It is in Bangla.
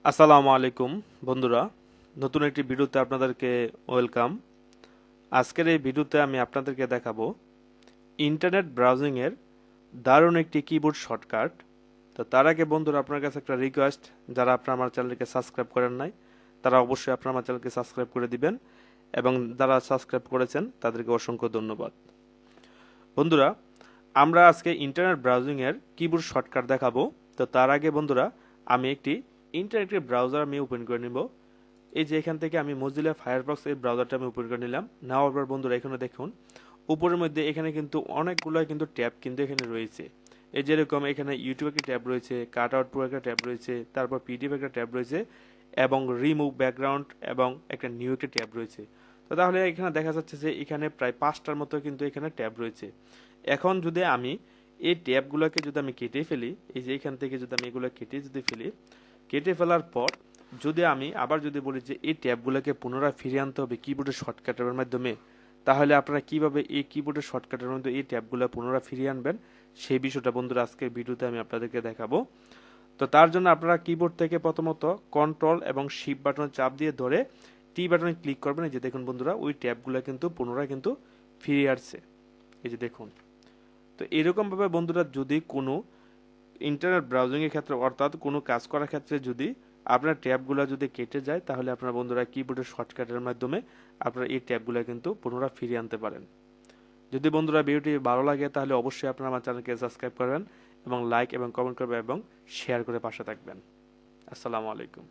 আসসালামু আলাইকুম বন্ধুরা, নতুন একটি ভিডিওতে আপনাদেরকে ওয়েলকাম। আজকের এই ভিডিওতে আমি আপনাদেরকে দেখাবো ইন্টারনেট ব্রাউজিংয়ের দারুণ একটি কিবোর্ড শর্টকাট। তো তার আগে বন্ধুরা, আপনার কাছে একটা রিকোয়েস্ট, যারা আপনার আমার চ্যানেলকে সাবস্ক্রাইব করেন নাই তারা অবশ্যই আপনার আমার চ্যানেলকে সাবস্ক্রাইব করে দিবেন, এবং যারা সাবস্ক্রাইব করেছেন তাদেরকে অসংখ্য ধন্যবাদ। বন্ধুরা, আমরা আজকে ইন্টারনেট ব্রাউজিংয়ের কিবোর্ড শর্টকাট দেখাবো। তো তার আগে বন্ধুরা, আমি একটি ইন্টারেক্টিভ ব্রাউজার আমি ওপেন করে নিব। এই যে এখান থেকে আমি মজিলা ফায়ারফক্স এই ব্রাউজারটা আমি ওপেন করে নিলাম। নেওয়ার পর বন্ধুরা, এখানে দেখুন উপরের মধ্যে এখানে কিন্তু অনেকগুলো কিন্তু ট্যাব কিন্তু এখানে রয়েছে। এই যেরকম এখানে ইউটিউব একটা ট্যাব রয়েছে, কাট আউট প্রো একটা ট্যাব রয়েছে, তারপর পিডিএফ একটা ট্যাব রয়েছে, এবং রিমুভ ব্যাকগ্রাউন্ড এবং একটা নিউ একটা ট্যাব রয়েছে। তো তাহলে এখানে দেখা যাচ্ছে যে এখানে প্রায় 5টার মতো কিন্তু এখানে ট্যাব রয়েছে। এখন যদি আমি এই ট্যাবগুলোকে যদি আমি কেটে ফেলি, এই যে এখান থেকে যদি আমি এগুলো কেটে যদি ফেলি, কেটে ফেলার পর যদি আমি আবার যদি বলি যে এই ট্যাবগুলোকে পুনরায় ফিরিয়ে আনতে হবে কিবোর্ডের শর্টকাটের মাধ্যমে, তাহলে আপনারা কিভাবে এই কিবোর্ডের শর্টকাটের মধ্যে এই ট্যাবগুলো পুনরায় ফিরিয়ে আনবেন সেই বিষয়টা বন্ধুরা আজকের ভিডিওতে আমি আপনাদেরকে দেখাবো। তো তার জন্য আপনারা কিবোর্ড থেকে প্রথমত কন্ট্রোল এবং শিফট বাটন চাপ দিয়ে ধরে টি বাটনে ক্লিক করবেন। এই যে দেখুন বন্ধুরা, ওই ট্যাবগুলো কিন্তু পুনরায় কিন্তু ফিরিয়ে আসছে। এই যে দেখুন। তো এরকমভাবে বন্ধুরা, যদি কোনো ইন্টারনেট ব্রাউজিংয়ের ক্ষেত্রে অর্থাৎ কোনো কাজ করার ক্ষেত্রে যদি আপনার ট্যাবগুলো যদি কেটে যায়, তাহলে আপনার বন্ধুরা কিবোর্ডের শর্টকাটের মাধ্যমে আপনারা এই ট্যাবগুলো কিন্তু পুনরায় ফিরিয়ে আনতে পারেন। যদি বন্ধুরা ভিডিওটি ভালো লাগে তাহলে অবশ্যই আপনারা আমার চ্যানেলকে সাবস্ক্রাইব করবেন এবং লাইক এবং কমেন্ট করবেন এবং শেয়ার করে পাশে থাকবেন। আসসালামু আলাইকুম।